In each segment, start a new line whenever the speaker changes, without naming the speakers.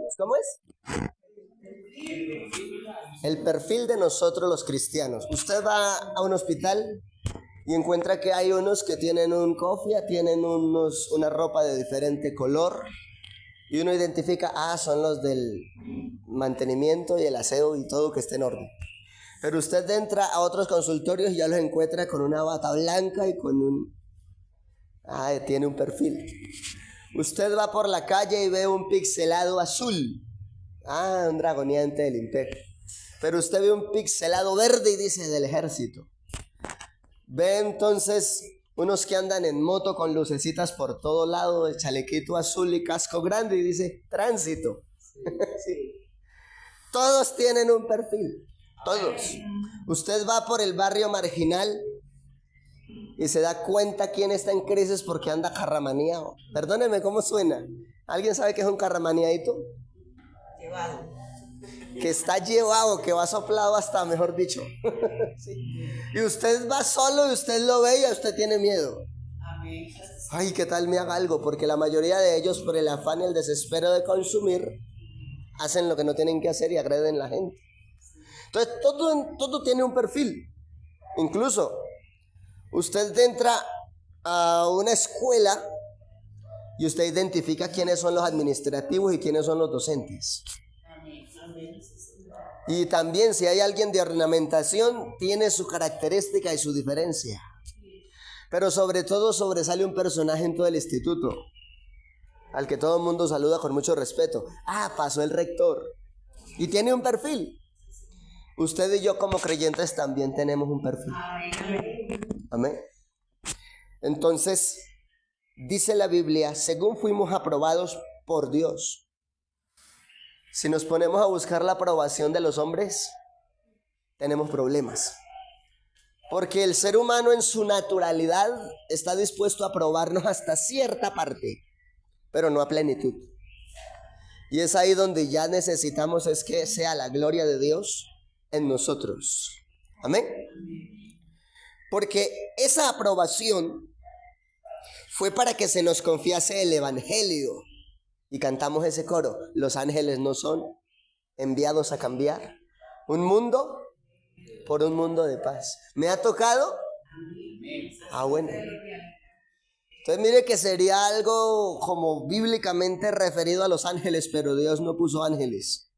cristianos. ¿Cómo es? El perfil de nosotros los cristianos. Usted va a un hospital y encuentra que hay unos que tienen un cofia, tienen una ropa de diferente color, y uno identifica, son los del mantenimiento y el aseo y todo que esté en orden. Pero usted entra a otros consultorios y ya los encuentra con una bata blanca y con tiene un perfil. Usted va por la calle y ve un pixelado azul. Un dragoneante del Imperio. Pero usted ve un pixelado verde y dice del ejército. Ve entonces unos que andan en moto con lucecitas por todo lado, de chalequito azul y casco grande y dice tránsito. Sí. Todos tienen un perfil, todos. Usted va por el barrio marginal y se da cuenta quién está en crisis porque anda carramaneado. Perdóneme, ¿cómo suena? ¿Alguien sabe qué es un carramaneadito?
Llevado.
Que está llevado, que va soplado hasta, mejor dicho. Sí. Y usted va solo y usted lo ve y a usted tiene miedo.
Amén.
Ay, ¿qué tal me haga algo? Porque la mayoría de ellos, por el afán y el desespero de consumir, hacen lo que no tienen que hacer y agreden a la gente. Entonces, todo tiene un perfil. Incluso, usted entra a una escuela y usted identifica quiénes son los administrativos y quiénes son los docentes. Y también si hay alguien de ornamentación, tiene su característica y su diferencia. Pero sobre todo sobresale un personaje en todo el instituto, al que todo el mundo saluda con mucho respeto. Pasó el rector. Y tiene un perfil. Usted y yo como creyentes también tenemos un perfil. Amén. Entonces, dice la Biblia, según fuimos aprobados por Dios. Si nos ponemos a buscar la aprobación de los hombres, tenemos problemas. Porque el ser humano en su naturalidad está dispuesto a aprobarnos hasta cierta parte, pero no a plenitud. Y es ahí donde ya necesitamos es que sea la gloria de Dios en nosotros. Amén. Porque esa aprobación fue para que se nos confiase el evangelio. Y cantamos ese coro, los ángeles no son enviados a cambiar un mundo por un mundo de paz. ¿Me ha tocado? Bueno. Entonces mire que sería algo como bíblicamente referido a los ángeles, pero Dios no puso ángeles.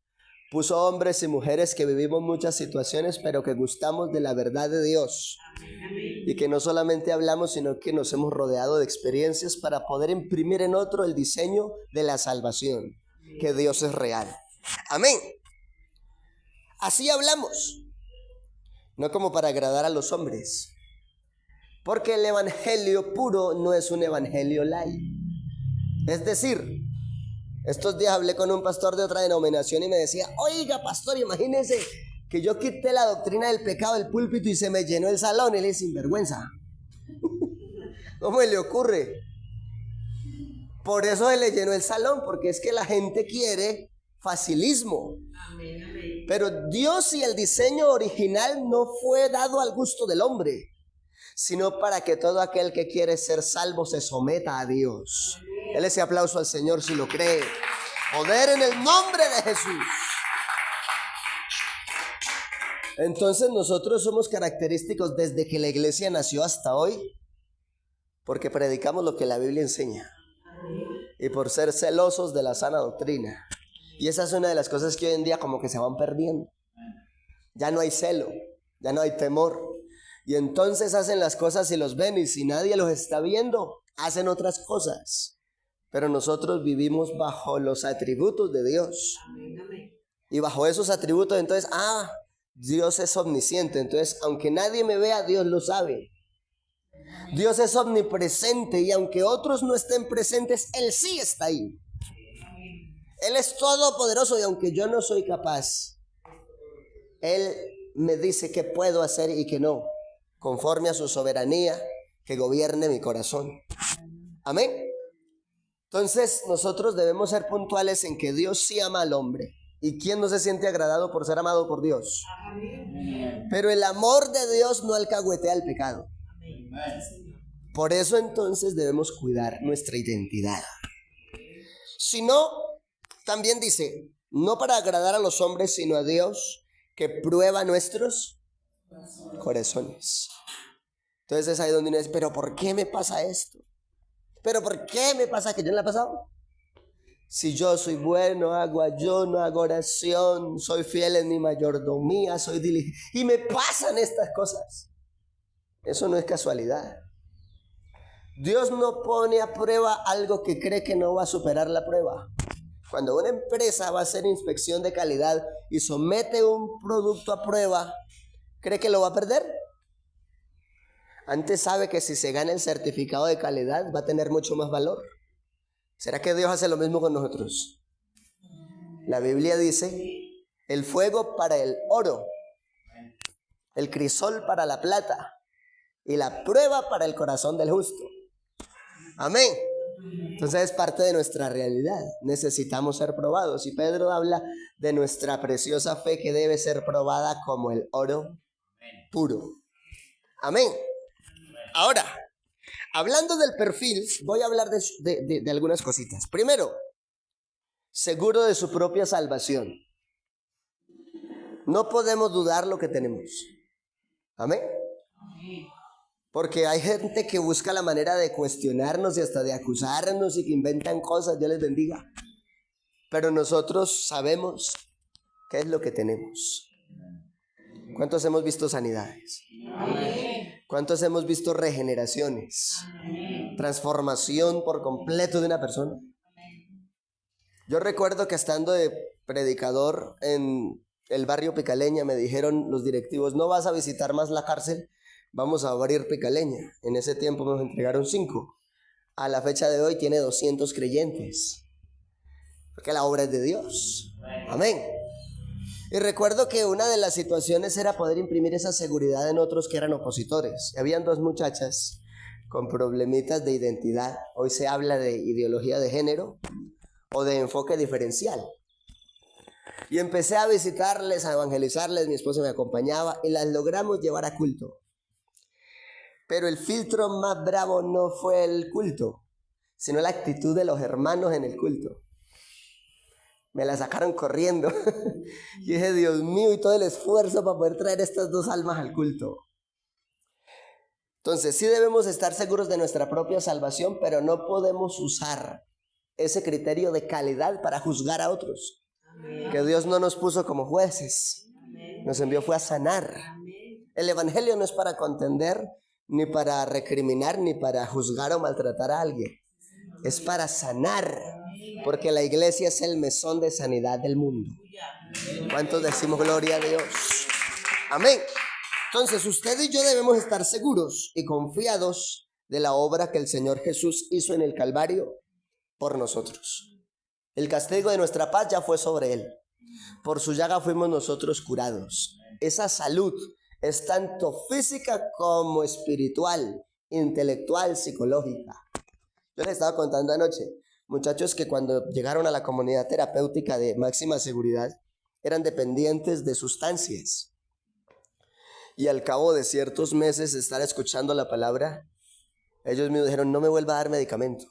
Puso hombres y mujeres que vivimos muchas situaciones, pero que gustamos de la verdad de Dios. Y que no solamente hablamos, sino que nos hemos rodeado de experiencias para poder imprimir en otro el diseño de la salvación, que Dios es real. Amén. Así hablamos, no como para agradar a los hombres, porque el evangelio puro no es un evangelio light. Es decir, estos días hablé con un pastor de otra denominación y me decía, oiga pastor, imagínense que yo quité la doctrina del pecado del púlpito y se me llenó el salón. Él es sinvergüenza. ¿Cómo le ocurre? Por eso se le llenó el salón, porque es que la gente quiere facilismo.
Amén, amén.
Pero Dios y el diseño original no fue dado al gusto del hombre, sino para que todo aquel que quiere ser salvo se someta a Dios. Dele ese aplauso al Señor si lo cree. Poder en el nombre de Jesús. Entonces nosotros somos característicos desde que la iglesia nació hasta hoy, porque predicamos lo que la Biblia enseña y por ser celosos de la sana doctrina. Y esa es una de las cosas que hoy en día como que se van perdiendo. Ya no hay celo, ya no hay temor. Y entonces hacen las cosas y los ven, y si nadie los está viendo, hacen otras cosas. Pero nosotros vivimos bajo los atributos de Dios. Y bajo esos atributos entonces, Dios es omnisciente, entonces aunque nadie me vea, Dios lo sabe. Dios es omnipresente y aunque otros no estén presentes, Él sí está ahí. Él es todopoderoso y aunque yo no soy capaz, Él me dice qué puedo hacer y qué no, conforme a su soberanía que gobierne mi corazón. Amén. Entonces nosotros debemos ser puntuales en que Dios sí ama al hombre. ¿Y quién no se siente agradado por ser amado por Dios? Amén. Pero el amor de Dios no alcahuetea el pecado. Amén. Por eso entonces debemos cuidar nuestra identidad. Si no, También dice, no para agradar a los hombres, sino a Dios, que prueba nuestros corazones. Entonces es ahí donde uno dice, pero ¿por qué me pasa esto? ¿Pero por qué me pasa que yo no le ha pasado? Si yo soy bueno, hago ayuno, hago oración, soy fiel en mi mayordomía, soy diligente, y me pasan estas cosas. Eso no es casualidad. Dios no pone a prueba algo que cree que no va a superar la prueba. Cuando una empresa va a hacer inspección de calidad y somete un producto a prueba, ¿cree que lo va a perder? Antes sabe que si se gana el certificado de calidad va a tener mucho más valor. ¿Será que Dios hace lo mismo con nosotros? La Biblia dice, el fuego para el oro, el crisol para la plata y la prueba para el corazón del justo. Amén. Entonces es parte de nuestra realidad. Necesitamos ser probados. Y Pedro habla de nuestra preciosa fe que debe ser probada como el oro puro. Amén. Ahora, hablando del perfil, voy a hablar de algunas cositas. Primero, seguro de su propia salvación. No podemos dudar lo que tenemos. Amén. Porque hay gente que busca la manera de cuestionarnos y hasta de acusarnos y que inventan cosas, Dios les bendiga. Pero nosotros sabemos qué es lo que tenemos. ¿Cuántos hemos visto sanidades? ¿Cuántos hemos visto regeneraciones? Transformación por completo de una persona. Yo recuerdo que estando de predicador en el barrio Picaleña me dijeron los directivos, no vas a visitar más la cárcel, vamos a abrir Picaleña. En ese tiempo nos entregaron 5. A la fecha de hoy tiene 200 creyentes. Porque la obra es de Dios. Amén. Y recuerdo que una de las situaciones era poder imprimir esa seguridad en otros que eran opositores. Habían 2 muchachas con problemitas de identidad. Hoy se habla de ideología de género o de enfoque diferencial. Y empecé a visitarles, a evangelizarles, mi esposa me acompañaba y las logramos llevar a culto. Pero el filtro más bravo no fue el culto, sino la actitud de los hermanos en el culto. Me la sacaron corriendo. Y dije, Dios mío, y todo el esfuerzo para poder traer estas 2 almas al culto. Entonces, sí debemos estar seguros de nuestra propia salvación, pero no podemos usar ese criterio de calidad para juzgar a otros. Amén. Que Dios no nos puso como jueces. Amén. Nos envió fue a sanar. Amén. El evangelio no es para contender, ni para recriminar, ni para juzgar o maltratar a alguien. Es para sanar. Porque la iglesia es el mesón de sanidad del mundo. ¿Cuántos decimos gloria a Dios? Amén. Entonces usted y yo debemos estar seguros y confiados de la obra que el Señor Jesús hizo en el Calvario por nosotros. El castigo de nuestra paz ya fue sobre Él. Por su llaga fuimos nosotros curados. Esa salud es tanto física como espiritual, intelectual, psicológica. Yo les estaba contando anoche, muchachos que cuando llegaron a la comunidad terapéutica de máxima seguridad, eran dependientes de sustancias. Y al cabo de ciertos meses de estar escuchando la palabra, ellos me dijeron, no me vuelva a dar medicamento.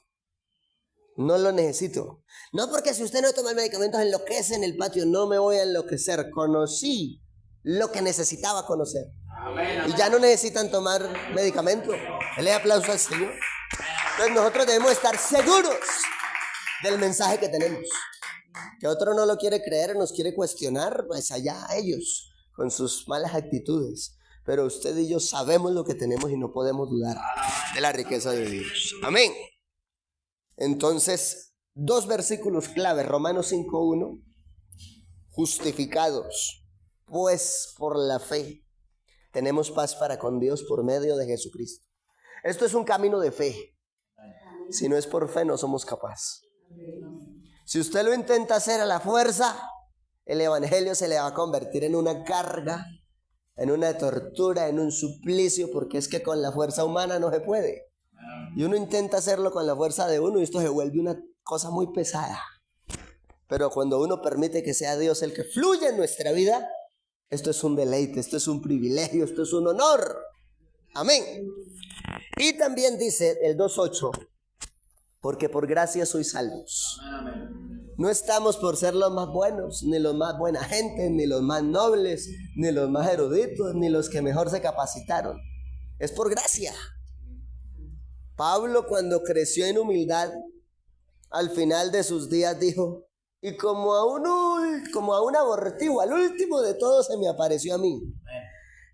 No lo necesito. No, porque si usted no toma el medicamento enloquece en el patio. No me voy a enloquecer. Conocí lo que necesitaba conocer. Amén. Y ya no necesitan tomar medicamento. Dele aplauso al Señor. Entonces nosotros debemos estar seguros del mensaje que tenemos. Que otro no lo quiere creer, nos quiere cuestionar, pues allá ellos, con sus malas actitudes. Pero usted y yo sabemos lo que tenemos y no podemos dudar de la riqueza de Dios. Amén. Entonces, 2 versículos clave, Romanos 5:1, justificados, pues por la fe, tenemos paz para con Dios por medio de Jesucristo. Esto es un camino de fe. Si no es por fe, no somos capaces. Si usted lo intenta hacer a la fuerza, el evangelio se le va a convertir en una carga, en una tortura, en un suplicio, porque es que con la fuerza humana no se puede. Y uno intenta hacerlo con la fuerza de uno y esto se vuelve una cosa muy pesada. Pero cuando uno permite que sea Dios el que fluya en nuestra vida, esto es un deleite, esto es un privilegio, esto es un honor. Amén. Y también dice el 2:8, porque por gracia sois salvos. No estamos por ser los más buenos, ni los más buena gente, ni los más nobles, ni los más eruditos, ni los que mejor se capacitaron. Es por gracia. Pablo, cuando creció en humildad, al final de sus días dijo, y como a un abortivo, al último de todos se me apareció a mí,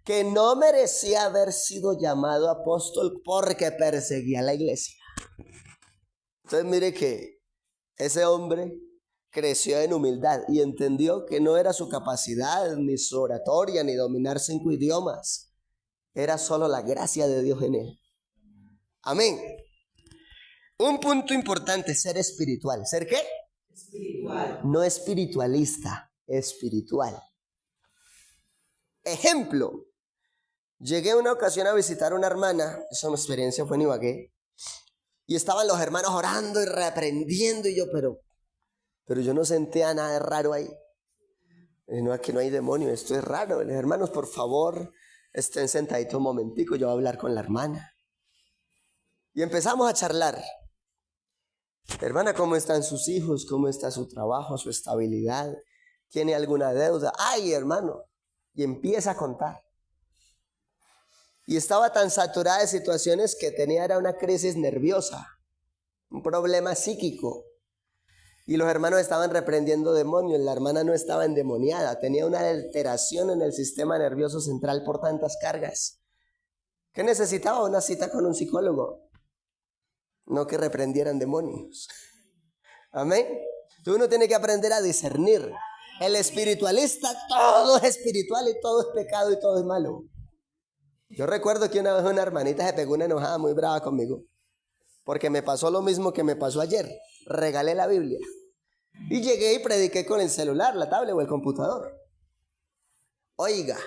que no merecía haber sido llamado apóstol porque perseguía a la iglesia. Entonces mire que ese hombre creció en humildad y entendió que no era su capacidad, ni su oratoria, ni dominar 5 idiomas. Era solo la gracia de Dios en él. Amén. Un punto importante, ser espiritual. ¿Ser qué?
Espiritual.
No espiritualista, espiritual. Ejemplo. Llegué una ocasión a visitar a una hermana, esa experiencia fue en Ibagué, y estaban los hermanos orando y reprendiendo, y yo, pero yo no sentía nada de raro ahí. No, aquí no hay demonio, esto es raro. Los hermanos, por favor, estén sentaditos un momentico, yo voy a hablar con la hermana. Y empezamos a charlar. Hermana, ¿cómo están sus hijos? ¿Cómo está su trabajo, su estabilidad? ¿Tiene alguna deuda? Ay, hermano. Y empieza a contar. Y estaba tan saturada de situaciones que era una crisis nerviosa, un problema psíquico. Y los hermanos estaban reprendiendo demonios. La hermana no estaba endemoniada, tenía una alteración en el sistema nervioso central por tantas cargas. ¿Qué necesitaba? Una cita con un psicólogo. No que reprendieran demonios. Amén. Entonces uno tiene que aprender a discernir. El espiritualista, todo es espiritual y todo es pecado y todo es malo. Yo recuerdo que una vez una hermanita se pegó una enojada muy brava conmigo, porque me pasó lo mismo que me pasó ayer. Regalé la Biblia y llegué y prediqué con el celular, la tablet o el computador. Oiga,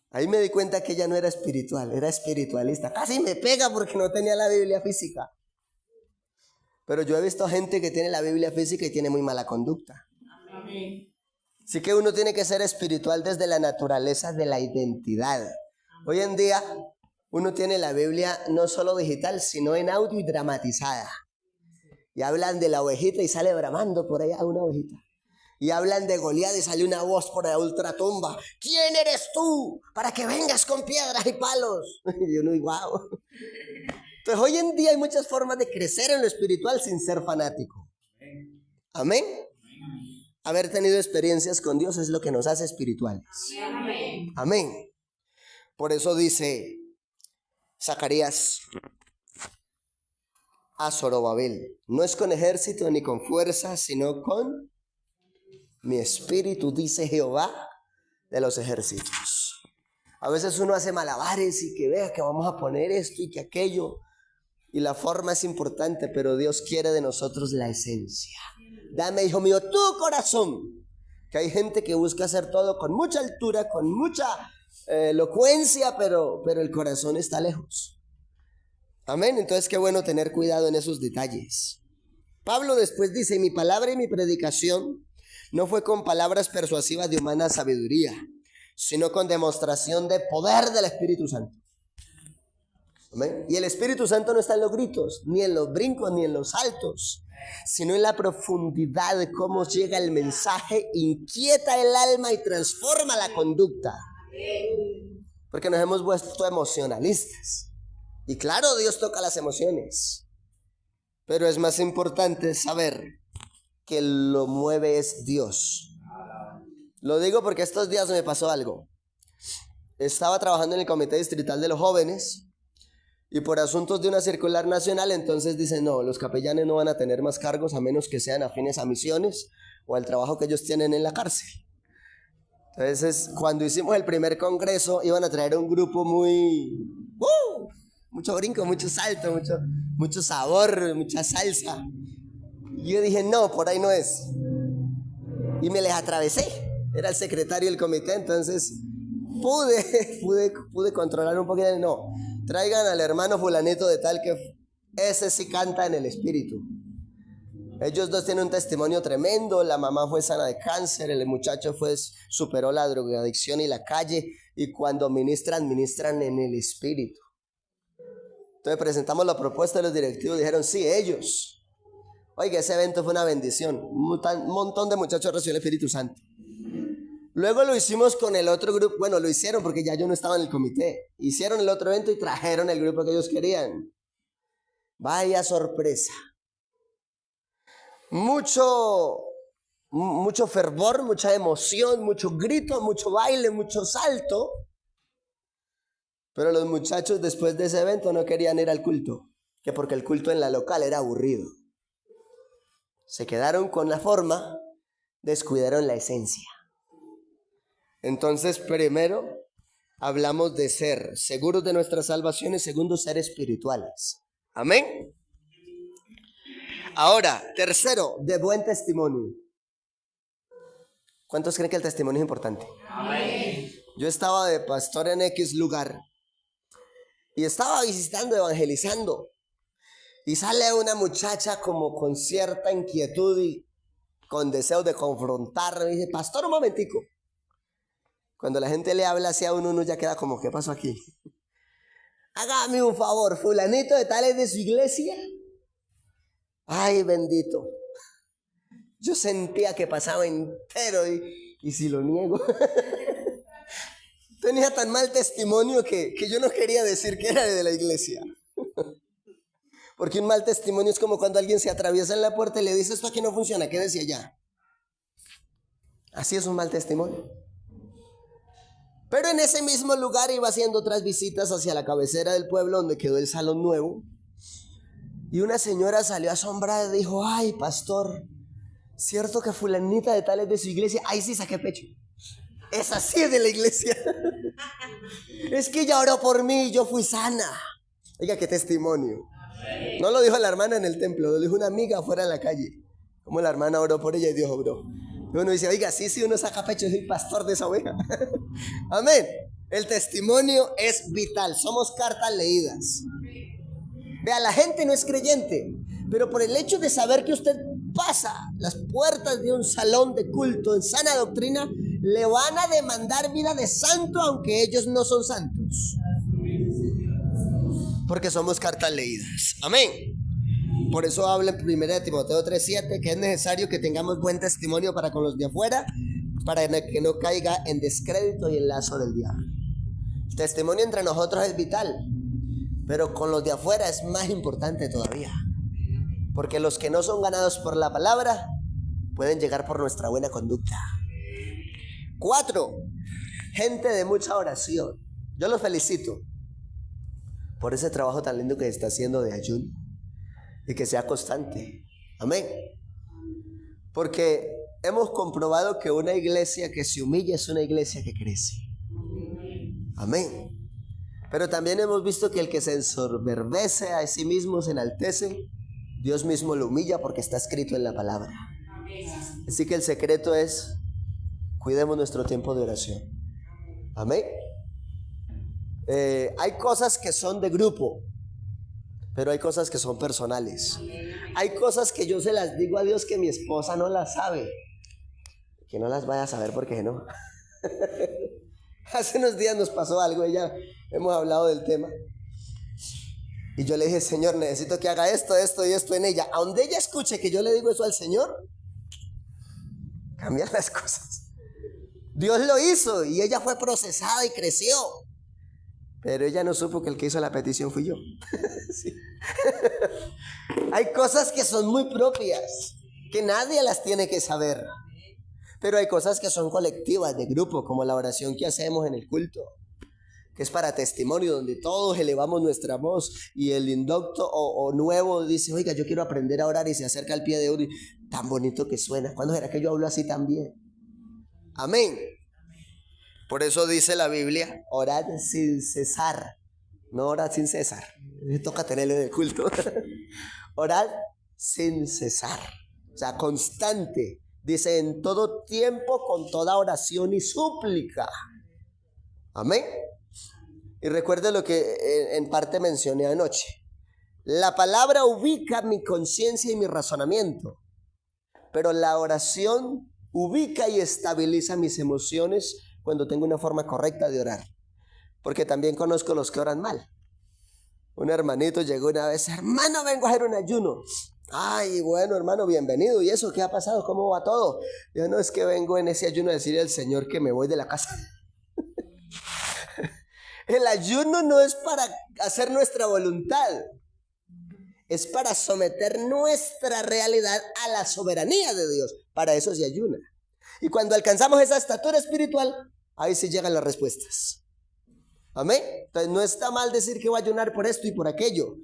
ahí me di cuenta que ella no era espiritual, era espiritualista. Casi me pega porque no tenía la Biblia física. Pero yo he visto gente que tiene la Biblia física y tiene muy mala conducta.
Amén.
Así que uno tiene que ser espiritual desde la naturaleza de la identidad. Hoy en día uno tiene la Biblia no solo digital, sino en audio y dramatizada. Y hablan de la ovejita y sale bramando por allá una ovejita. Y hablan de Goliat y sale una voz por la ultratumba. ¿Quién eres tú para que vengas con piedras y palos? Y yo no digo, wow. Entonces hoy en día hay muchas formas de crecer en lo espiritual sin ser fanático. Amén. Haber tenido experiencias con Dios es lo que nos hace espirituales.
Amén.
Amén. Por eso dice Zacarías a Zorobabel, no es con ejército ni con fuerza, sino con mi espíritu, dice Jehová de los ejércitos. A veces uno hace malabares y que vea que vamos a poner esto y que aquello, y la forma es importante, pero Dios quiere de nosotros la esencia. Dame, hijo mío, tu corazón. Que hay gente que busca hacer todo con mucha altura, con mucha elocuencia, pero el corazón está lejos. Amén. Entonces qué bueno tener cuidado en esos detalles. Pablo después dice, mi palabra y mi predicación no fue con palabras persuasivas de humana sabiduría, sino con demostración de poder del Espíritu Santo. Amén. Y el Espíritu Santo no está en los gritos, ni en los brincos, ni en los saltos, sino en la profundidad de cómo llega el mensaje, inquieta el alma y transforma la conducta. Porque nos hemos vuelto emocionalistas. Y claro, Dios toca las emociones, pero es más importante saber que lo mueve es Dios. Lo digo porque estos días me pasó algo. Estaba trabajando en el Comité Distrital de los Jóvenes y por asuntos de una circular nacional, entonces dicen, no, los capellanes no van a tener más cargos a menos que sean afines a misiones o al trabajo que ellos tienen en la cárcel. Entonces, cuando hicimos el primer congreso, iban a traer un grupo mucho brinco, mucho salto, mucho sabor, mucha salsa. Y yo dije, no, por ahí no es. Y me les atravesé. Era el secretario del comité, entonces pude controlar un poquito. No, traigan al hermano fulanito de tal que ese sí canta en el espíritu. Ellos dos tienen un testimonio tremendo. La mamá fue sana de cáncer, el muchacho superó la drogadicción y la calle, y cuando ministran en el espíritu. Entonces presentamos la propuesta de los directivos, dijeron sí, ellos. Oiga, ese evento fue una bendición. Un montón de muchachos recibieron el Espíritu Santo. Luego lo hicimos con el otro grupo. Bueno, lo hicieron porque ya yo no estaba en el comité. Hicieron el otro evento y trajeron el grupo que ellos querían. Vaya sorpresa. Mucho fervor, mucha emoción, mucho grito, mucho baile, mucho salto. Pero los muchachos después de ese evento no querían ir al culto, que porque el culto en la local era aburrido. Se quedaron con la forma, descuidaron la esencia. Entonces, primero, hablamos de ser seguros de nuestra salvación y segundo, ser espirituales. Amén. Ahora, tercero, de buen testimonio. ¿Cuántos creen que el testimonio es importante?
Amén.
Yo estaba de pastor en X lugar y estaba visitando, evangelizando. Y sale una muchacha como con cierta inquietud y con deseo de confrontarme. Y dice, pastor, un momentico. Cuando la gente le habla así a uno ya queda como, ¿qué pasó aquí? Hágame un favor, fulanito de tal es de su iglesia. Ay, bendito. Yo sentía que pasaba entero y si lo niego. Tenía tan mal testimonio que yo no quería decir que era de la iglesia. Porque un mal testimonio es como cuando alguien se atraviesa en la puerta y le dice, esto aquí no funciona, quédese allá. Así es un mal testimonio. Pero en ese mismo lugar iba haciendo otras visitas hacia la cabecera del pueblo donde quedó el salón nuevo. Y una señora salió asombrada y dijo, ay, pastor, ¿cierto que fulanita de tal es de su iglesia? Ay, sí, saqué pecho. Es así de la iglesia. Es que ella oró por mí y yo fui sana. Oiga, qué testimonio. No lo dijo la hermana en el templo, lo dijo una amiga afuera en la calle. Como la hermana oró por ella y Dios obró. Y uno dice, oiga, sí, uno saca pecho, soy pastor de esa oveja. Amén. El testimonio es vital, somos cartas leídas. Vea, la gente no es creyente, pero por el hecho de saber que usted pasa las puertas de un salón de culto en sana doctrina, le van a demandar vida de santo aunque ellos no son santos. Porque somos cartas leídas. Amén. Por eso habla en 1 Timoteo 3:7 que es necesario que tengamos buen testimonio para con los de afuera, para que no caiga en descrédito y en lazo del diablo. El testimonio entre nosotros es vital, pero con los de afuera es más importante todavía. Porque los que no son ganados por la palabra pueden llegar por nuestra buena conducta. 4, gente de mucha oración. Yo los felicito por ese trabajo tan lindo que se está haciendo de ayuno y que sea constante. Amén. Porque hemos comprobado que una iglesia que se humilla es una iglesia que crece. Amén. Pero también hemos visto que el que se ensoberbece a sí mismo, se enaltece, Dios mismo lo humilla porque está escrito en la palabra. Así que el secreto es, cuidemos nuestro tiempo de oración. Amén. Hay cosas que son de grupo, pero hay cosas que son personales. Hay cosas que yo se las digo a Dios que mi esposa no las sabe. Que no las vaya a saber porque no. Hace unos días nos pasó algo, hemos hablado del tema. Y yo le dije, Señor, necesito que haga esto, esto y esto en ella. A donde ella escuche que yo le digo eso al Señor, cambian las cosas. Dios lo hizo y ella fue procesada y creció. Pero ella no supo que el que hizo la petición fui yo. Sí. Hay cosas que son muy propias, que nadie las tiene que saber. Pero hay cosas que son colectivas, de grupo, como la oración que hacemos en el culto, que es para testimonio, donde todos elevamos nuestra voz y el indocto o nuevo dice, oiga, yo quiero aprender a orar y se acerca al pie de uno y tan bonito que suena. ¿Cuándo será que yo hablo así también? Amén. Por eso dice la Biblia, orad sin cesar. No orad sin cesar. Me toca tenerlo en el culto. Orad sin cesar. O sea, constante. Dice, en todo tiempo, con toda oración y súplica. Amén. Y recuerde lo que en parte mencioné anoche. La palabra ubica mi conciencia y mi razonamiento, pero la oración ubica y estabiliza mis emociones cuando tengo una forma correcta de orar. Porque también conozco los que oran mal. Un hermanito llegó una vez, hermano, vengo a hacer un ayuno. Ay, bueno, hermano, bienvenido. ¿Y eso qué ha pasado? ¿Cómo va todo? Yo no, es que vengo en ese ayuno a decirle al Señor que me voy de la casa. El ayuno no es para hacer nuestra voluntad. Es para someter nuestra realidad a la soberanía de Dios. Para eso se ayuna. Y cuando alcanzamos esa estatura espiritual, ahí sí llegan las respuestas. Amén. Entonces no está mal decir que voy a ayunar por esto y por aquello.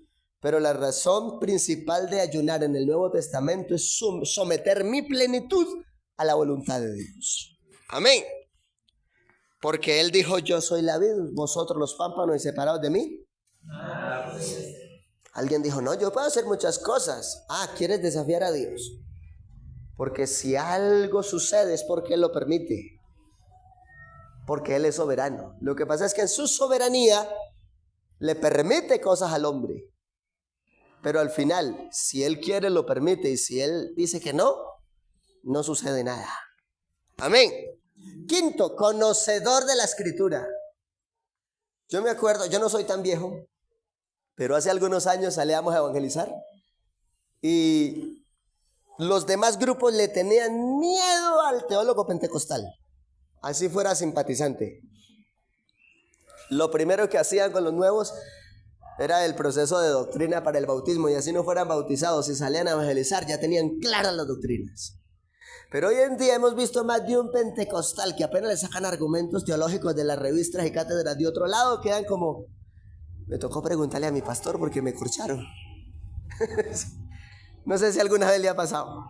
Pero la razón principal de ayunar en el Nuevo Testamento es someter mi plenitud a la voluntad de Dios. Amén. Porque Él dijo, yo soy la vid, vosotros los pámpanos y separados de mí. Alguien dijo, no, yo puedo hacer muchas cosas. Ah, ¿quieres desafiar a Dios? Porque si algo sucede es porque Él lo permite. Porque Él es soberano. Lo que pasa es que en su soberanía le permite cosas al hombre. Pero al final, si Él quiere, lo permite. Y si Él dice que no, no sucede nada. Amén. Quinto, conocedor de la Escritura. Yo me acuerdo, yo no soy tan viejo, pero hace algunos años salíamos a evangelizar. Y los demás grupos le tenían miedo al teólogo pentecostal. Así fuera simpatizante. Lo primero que hacían con los nuevos era el proceso de doctrina para el bautismo, y así no fueran bautizados y salían a evangelizar, ya tenían claras las doctrinas. Pero hoy en día hemos visto más de un pentecostal que apenas le sacan argumentos teológicos de las revistas y cátedras de otro lado, quedan como, me tocó preguntarle a mi pastor porque me corcharon. No sé si alguna vez le ha pasado.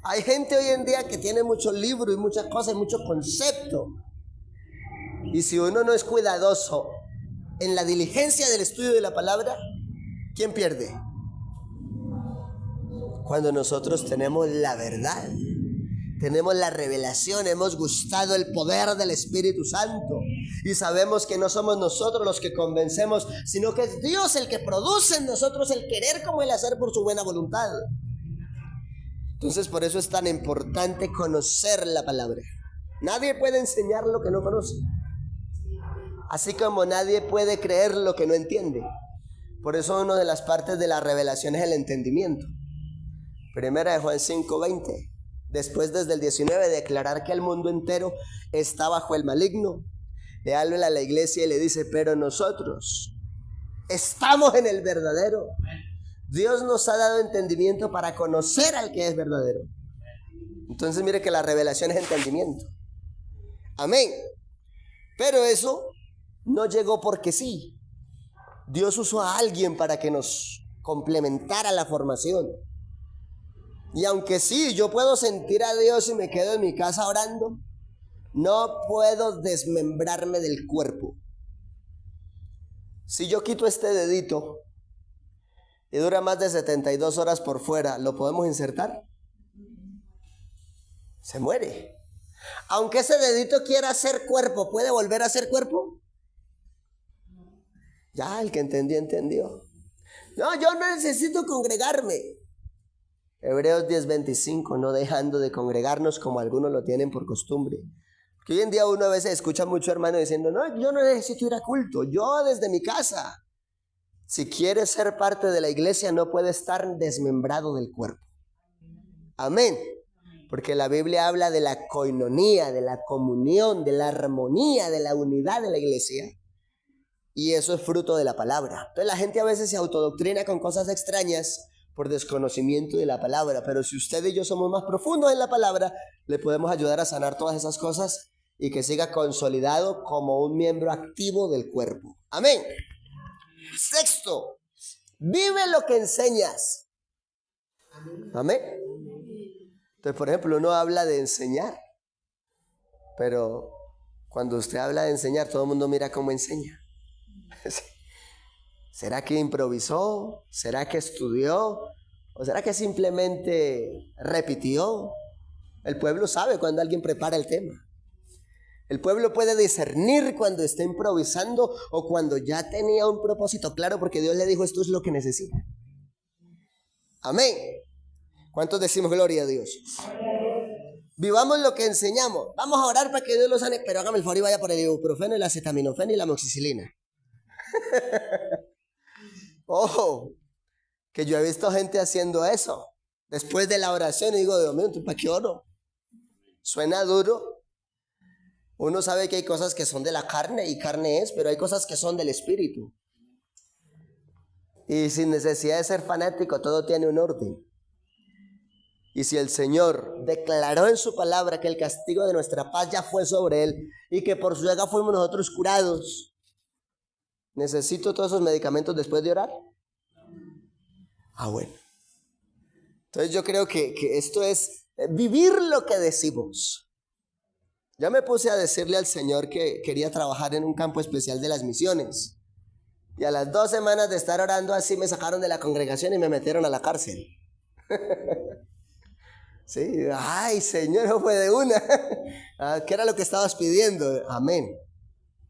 Hay gente hoy en día que tiene mucho libro y muchas cosas y mucho concepto. Y si uno no es cuidadoso en la diligencia del estudio de la palabra, ¿quién pierde? Cuando nosotros tenemos la verdad, tenemos la revelación, hemos gustado el poder del Espíritu Santo y sabemos que no somos nosotros los que convencemos, sino que es Dios el que produce en nosotros el querer como el hacer por su buena voluntad. Entonces por eso es tan importante conocer la palabra. Nadie puede enseñar lo que no conoce. Así como nadie puede creer lo que no entiende. Por eso una de las partes de la revelación es el entendimiento. Primera de Juan 5:20. Después desde el 19 declarar que el mundo entero está bajo el maligno, le habla a la iglesia y le dice, pero nosotros estamos en el verdadero. Dios nos ha dado entendimiento para conocer al que es verdadero. Entonces mire que la revelación es entendimiento. Amén. Pero eso no llegó porque sí. Dios usó a alguien para que nos complementara la formación. Y aunque sí, yo puedo sentir a Dios y me quedo en mi casa orando, no puedo desmembrarme del cuerpo. Si yo quito este dedito y dura más de 72 horas por fuera, ¿lo podemos insertar? Se muere. Aunque ese dedito quiera ser cuerpo, ¿puede volver a ser cuerpo? Ya, el que entendió, entendió. No, yo no necesito congregarme. Hebreos 10:25, no dejando de congregarnos como algunos lo tienen por costumbre. Que hoy en día uno a veces escucha mucho hermano diciendo, no, yo no necesito ir a culto, yo desde mi casa. Si quieres ser parte de la iglesia no puede estar desmembrado del cuerpo. Amén. Porque la Biblia habla de la coinonía, de la comunión, de la armonía, de la unidad de la iglesia. Y eso es fruto de la palabra. Entonces la gente a veces se autodoctrina con cosas extrañas por desconocimiento de la palabra. Pero si usted y yo somos más profundos en la palabra, le podemos ayudar a sanar todas esas cosas y que siga consolidado como un miembro activo del cuerpo. Amén. Sexto, vive lo que enseñas. Amén. Entonces, por ejemplo, uno habla de enseñar, pero cuando usted habla de enseñar, todo el mundo mira cómo enseña. ¿Será que improvisó? ¿Será que estudió? ¿O será que simplemente repitió? El pueblo sabe cuando alguien prepara el tema. El pueblo puede discernir cuando está improvisando o cuando ya tenía un propósito claro porque Dios le dijo esto es lo que necesita. Amén. ¿Cuántos decimos gloria a Dios? Vivamos lo que enseñamos. Vamos a orar para que Dios lo sane, pero hágame el favor y vaya por el ibuprofeno, el acetaminofén y la amoxicilina. Ojo, Que yo he visto gente haciendo eso. Después de la oración y digo, Dios mío, ¿para qué oro? Suena duro. Uno sabe que hay cosas que son de la carne y carne es, pero hay cosas que son del espíritu. Y sin necesidad de ser fanático, todo tiene un orden. Y si el Señor declaró en su palabra que el castigo de nuestra paz ya fue sobre Él y que por su llaga fuimos nosotros curados, ¿necesito todos esos medicamentos después de orar? Bueno. Entonces yo creo que esto es vivir lo que decimos. Ya me puse a decirle al Señor que quería trabajar en un campo especial de las misiones. Y a las 2 semanas de estar orando así me sacaron de la congregación y me metieron a la cárcel. Sí, ay Señor, no fue de una. ¿Qué era lo que estabas pidiendo? Amén.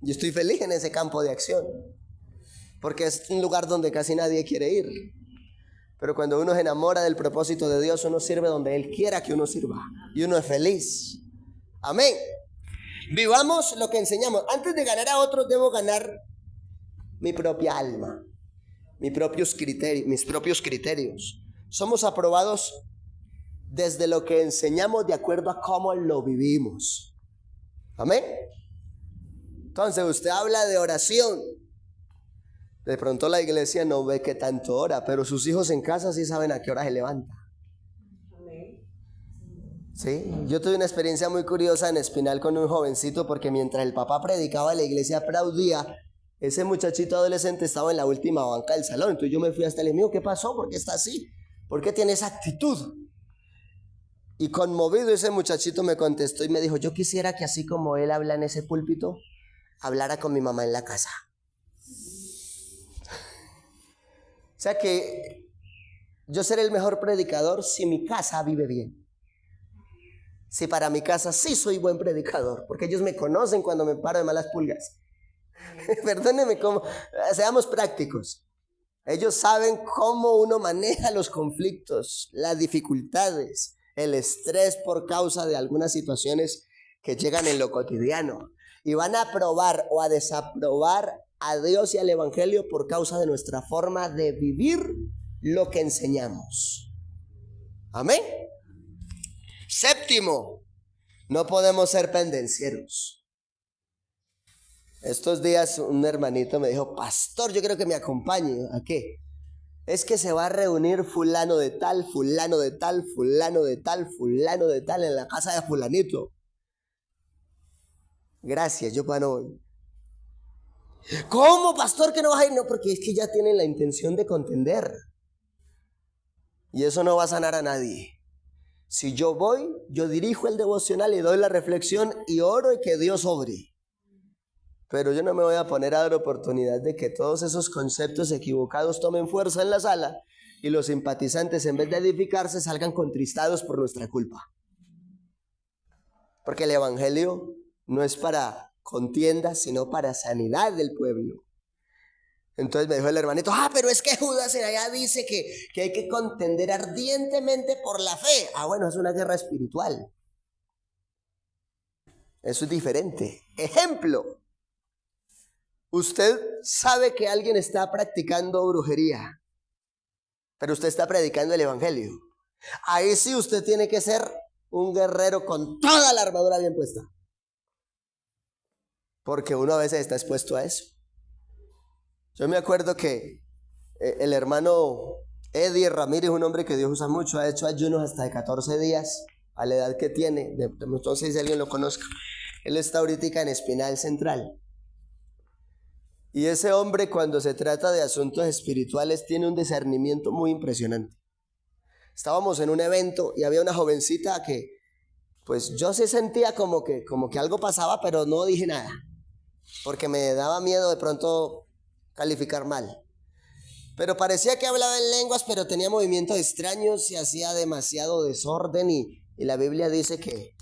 Yo estoy feliz en ese campo de acción. Porque es un lugar donde casi nadie quiere ir. Pero cuando uno se enamora del propósito de Dios, uno sirve donde Él quiera que uno sirva. Y uno es feliz. Amén. Vivamos lo que enseñamos. Antes de ganar a otros, debo ganar mi propia alma, mis propios criterios. Somos aprobados desde lo que enseñamos de acuerdo a cómo lo vivimos. Amén. Entonces usted habla de oración. De pronto la iglesia no ve que tanto ora, pero sus hijos en casa sí saben a qué hora se levanta. Sí, yo tuve una experiencia muy curiosa en Espinal con un jovencito, porque mientras el papá predicaba la iglesia aplaudía. Ese muchachito adolescente estaba en la última banca del salón. Entonces yo me fui hasta él y le dije, ¿qué pasó? ¿Por qué está así? ¿Por qué tiene esa actitud? Y conmovido ese muchachito me contestó y me dijo, yo quisiera que así como él habla en ese púlpito, hablara con mi mamá en la casa. O sea que yo seré el mejor predicador si mi casa vive bien. Si para mi casa sí soy buen predicador, porque ellos me conocen cuando me paro de malas pulgas. Perdónenme, seamos prácticos. Ellos saben cómo uno maneja los conflictos, las dificultades, el estrés por causa de algunas situaciones que llegan en lo cotidiano. Y van a aprobar o a desaprobar a Dios y al Evangelio por causa de nuestra forma de vivir lo que enseñamos. Amén. Séptimo, no podemos ser pendencieros. Estos días un hermanito me dijo, pastor, yo creo que me acompañe. ¿A qué? Es que se va a reunir fulano de tal, fulano de tal, fulano de tal, fulano de tal en la casa de fulanito. Gracias, yo no voy. ¿Cómo, pastor, que no vas a ir? No, porque es que ya tienen la intención de contender. Y eso no va a sanar a nadie. Si yo voy, yo dirijo el devocional y doy la reflexión y oro y que Dios obre. Pero yo no me voy a poner a dar oportunidad de que todos esos conceptos equivocados tomen fuerza en la sala y los simpatizantes, en vez de edificarse, salgan contristados por nuestra culpa. Porque el Evangelio no es para contienda, sino para sanidad del pueblo. Entonces me dijo el hermanito, pero es que Judas en allá dice que hay que contender ardientemente por la fe. Bueno, es una guerra espiritual. Eso es diferente. Ejemplo. Usted sabe que alguien está practicando brujería, pero usted está predicando el Evangelio. Ahí sí usted tiene que ser un guerrero con toda la armadura bien puesta. Porque uno a veces está expuesto a eso. Yo me acuerdo que el hermano Eddie Ramírez, un hombre que Dios usa mucho, ha hecho ayunos hasta de 14 días a la edad que tiene. No sé si alguien lo conozca. Él está ahorita en Espinal Central. Y ese hombre, cuando se trata de asuntos espirituales, tiene un discernimiento muy impresionante. Estábamos en un evento y había una jovencita que, pues yo sí sentía como que algo pasaba, pero no dije nada, porque me daba miedo de pronto calificar mal. Pero parecía que hablaba en lenguas, pero tenía movimientos extraños y hacía demasiado desorden. Y la Biblia dice que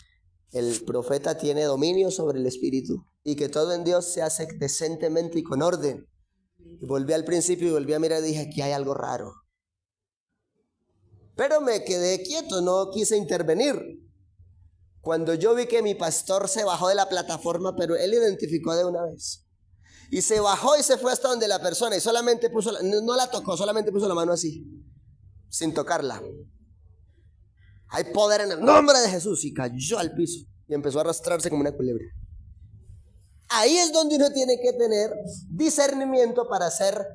el profeta tiene dominio sobre el espíritu y que todo en Dios se hace decentemente y con orden. Y volví al principio y volví a mirar y dije, aquí hay algo raro. Pero me quedé quieto, no quise intervenir. Cuando yo vi que mi pastor se bajó de la plataforma, pero él identificó de una vez. Y se bajó y se fue hasta donde la persona y solamente no la tocó, solamente puso la mano así. sin tocarla. Hay poder en el nombre de Jesús, y cayó al piso y empezó a arrastrarse como una culebra. Ahí es donde uno tiene que tener discernimiento para ser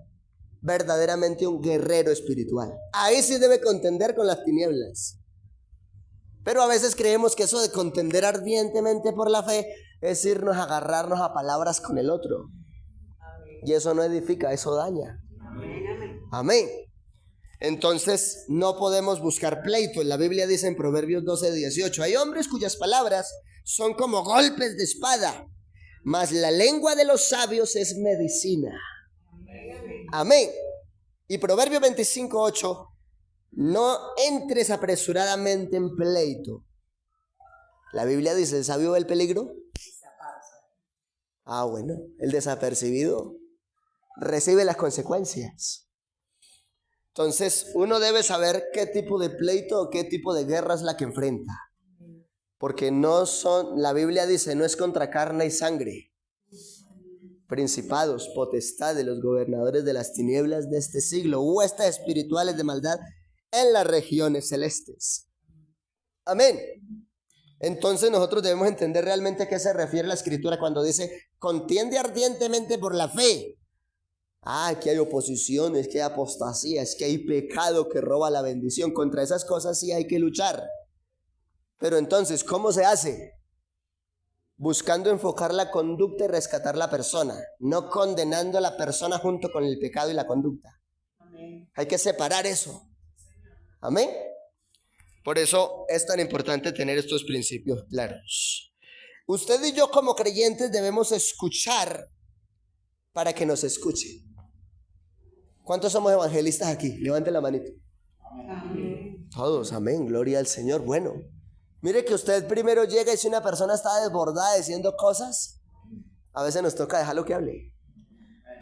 verdaderamente un guerrero espiritual. Ahí sí debe contender con las tinieblas. Pero a veces creemos que eso de contender ardientemente por la fe es irnos a agarrarnos a palabras con el otro. Y eso no edifica, eso daña. Amén. Entonces no podemos buscar pleito. La Biblia dice en Proverbios 12:18: hay hombres cuyas palabras son como golpes de espada, mas la lengua de los sabios es medicina. Amén. Y Proverbios 25:8: no entres apresuradamente en pleito. La Biblia dice: ¿el sabio ve el peligro? Bueno, el desapercibido recibe las consecuencias. Entonces uno debe saber qué tipo de pleito o qué tipo de guerra es la que enfrenta. Porque la Biblia dice, no es contra carne y sangre, principados, potestades, los gobernadores de las tinieblas de este siglo, huestes espirituales de maldad en las regiones celestes. Amén. Entonces nosotros debemos entender realmente a qué se refiere la Escritura cuando dice: contiende ardientemente por la fe. Que hay oposiciones, que hay apostasía, es que hay pecado que roba la bendición. Contra esas cosas sí hay que luchar. Pero entonces, ¿cómo se hace? Buscando enfocar la conducta y rescatar la persona, no condenando a la persona junto con el pecado y la conducta. Amén. Hay que separar eso. Amén. Por eso es tan importante tener estos principios claros. Usted y yo como creyentes debemos escuchar para que nos escuchen. ¿Cuántos somos evangelistas aquí? Levanten la manito. Amén. Todos, amén, gloria al Señor. Bueno, mire que usted primero llega y si una persona está desbordada diciendo cosas, a veces nos toca dejarlo que hable.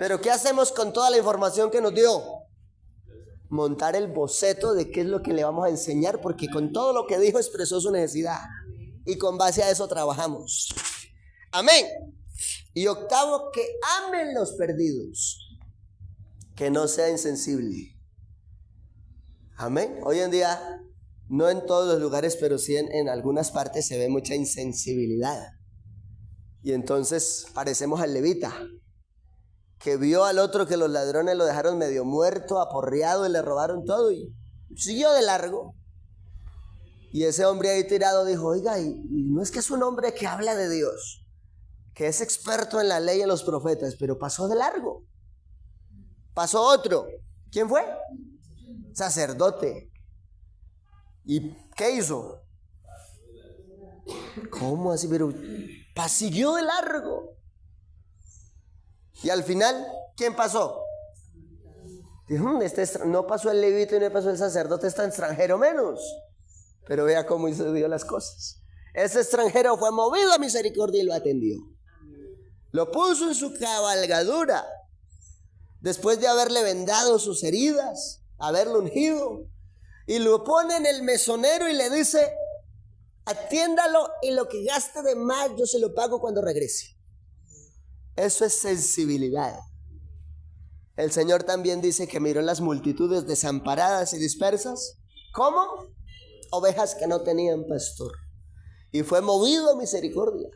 Pero ¿qué hacemos con toda la información que nos dio? Montar el boceto de qué es lo que le vamos a enseñar, porque con todo lo que dijo expresó su necesidad y con base a eso trabajamos. Amén. Y octavo, que amen los perdidos, que no sea insensible. Amén. Hoy en día, no en todos los lugares, pero sí en algunas partes se ve mucha insensibilidad. Y entonces parecemos al levita, que vio al otro que los ladrones lo dejaron medio muerto, aporreado, y le robaron todo y siguió de largo. Y ese hombre ahí tirado dijo: oiga, y no es que es un hombre que habla de Dios, que es experto en la ley y en los profetas, pero pasó de largo. Pasó otro. ¿Quién fue? Sacerdote. ¿Y qué hizo? ¿Cómo así? Pero siguió de largo. Y al final, ¿quién pasó? Dijo: no pasó el levita y no pasó el sacerdote, está extranjero menos. Pero vea cómo hizo Dios las cosas. Ese extranjero fue movido a misericordia y lo atendió. Lo puso en su cabalgadura, después de haberle vendado sus heridas, haberlo ungido, y lo pone en el mesonero y le dice: atiéndalo y lo que gaste de más yo se lo pago cuando regrese. Eso es sensibilidad. El Señor también dice que miró las multitudes desamparadas y dispersas, ¿cómo? Ovejas que no tenían pastor, y fue movido a misericordia.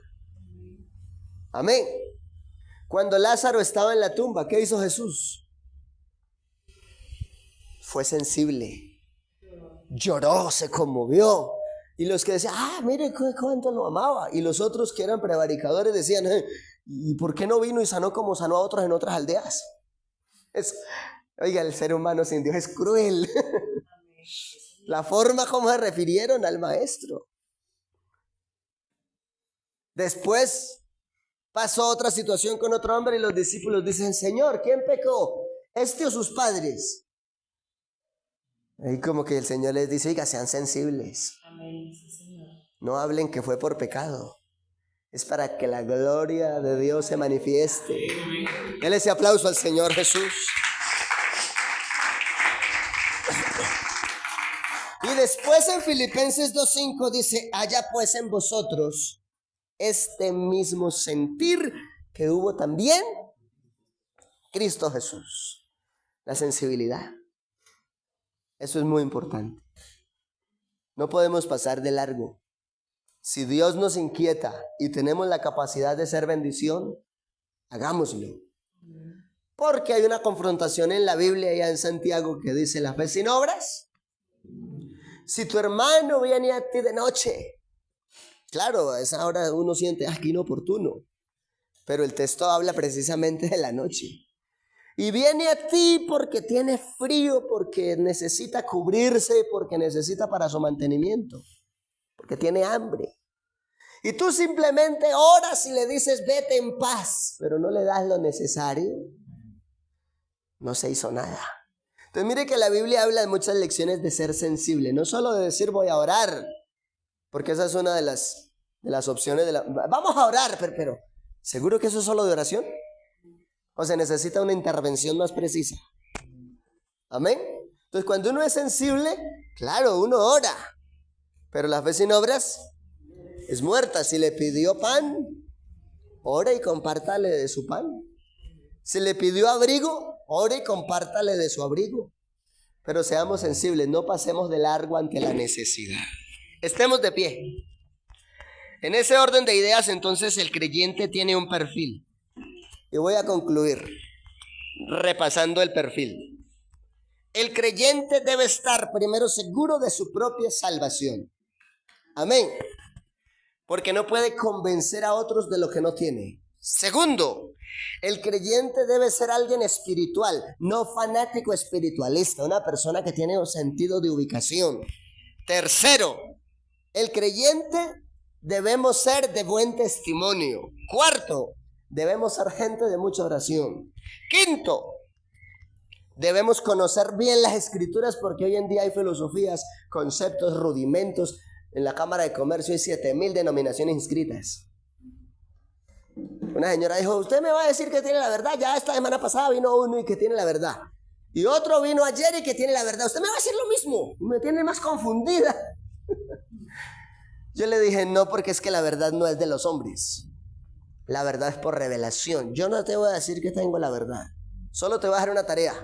Amén. Cuando Lázaro estaba en la tumba, ¿qué hizo Jesús? Fue sensible, lloró, se conmovió. Y los que decían: mire cuánto lo amaba. Y los otros que eran prevaricadores decían: ¿y por qué no vino y sanó como sanó a otros en otras aldeas? Oiga, el ser humano sin Dios es cruel. La forma como se refirieron al maestro. Después pasó otra situación con otro hombre y los discípulos dicen: Señor, ¿quién pecó? ¿Este o sus padres? Y como que el Señor les dice: oiga, sean sensibles. Amén, sí, Señor. No hablen que fue por pecado. Es para que la gloria de Dios se manifieste. Denle ese aplauso al Señor Jesús. Y después en Filipenses 2:5 dice: haya pues en vosotros este mismo sentir que hubo también Cristo Jesús. La sensibilidad. Eso es muy importante. No podemos pasar de largo. Si Dios nos inquieta y tenemos la capacidad de ser bendición, hagámoslo. Porque hay una confrontación en la Biblia, allá en Santiago, que dice: la fe sin obras. Si tu hermano viene a ti de noche, claro, a esa hora uno siente aquí inoportuno, pero el texto habla precisamente de la noche. Y viene a ti porque tiene frío, porque necesita cubrirse, porque necesita para su mantenimiento, porque tiene hambre. Y tú simplemente oras y le dices: vete en paz, pero no le das lo necesario. No se hizo nada. Entonces mire que la Biblia habla de muchas lecciones de ser sensible, no solo de decir voy a orar, porque esa es una de las opciones vamos a orar, pero ¿seguro que eso es solo de oración? ¿O se necesita una intervención más precisa? ¿Amén? Entonces cuando uno es sensible, claro, uno ora, pero la fe sin obras es muerta. Si le pidió pan, ore y compártale de su pan. Si le pidió abrigo, ore y compártale de su abrigo. Pero seamos sensibles, no pasemos de largo ante la necesidad. Estemos de pie. En ese orden de ideas, entonces, el creyente tiene un perfil. Y voy a concluir repasando el perfil. El creyente debe estar primero seguro de su propia salvación. Amén. Porque no puede convencer a otros de lo que no tiene. Segundo, el creyente debe ser alguien espiritual, no fanático espiritualista, una persona que tiene un sentido de ubicación. Tercero, el creyente debemos ser de buen testimonio. Cuarto, debemos ser gente de mucha oración. Quinto, debemos conocer bien las escrituras, porque hoy en día hay filosofías, conceptos, rudimentos. En la Cámara de Comercio hay 7,000 denominaciones inscritas. Una señora dijo: usted me va a decir que tiene la verdad. Ya esta semana pasada vino uno y que tiene la verdad, y otro vino ayer y que tiene la verdad. Usted me va a decir lo mismo y me tiene más confundida. Yo le dije: no, porque es que la verdad no es de los hombres. La verdad es por revelación. Yo no te voy a decir que tengo la verdad, solo te voy a dar una tarea.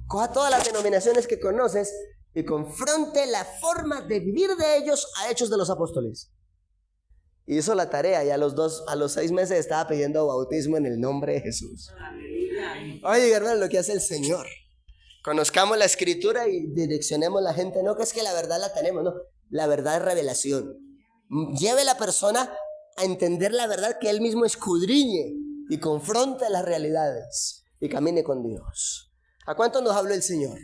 Coja todas las denominaciones que conoces y confronte la forma de vivir de ellos a Hechos de los Apóstoles. Hizo la tarea y a los 6 meses estaba pidiendo bautismo en el nombre de Jesús. Oye, hermano, lo que hace el Señor. Conozcamos la escritura y direccionemos la gente. No que es que la verdad la tenemos, no. La verdad es revelación. Lleve a la persona a entender la verdad, que él mismo escudriñe y confronte las realidades y camine con Dios. ¿A cuánto nos habló el Señor?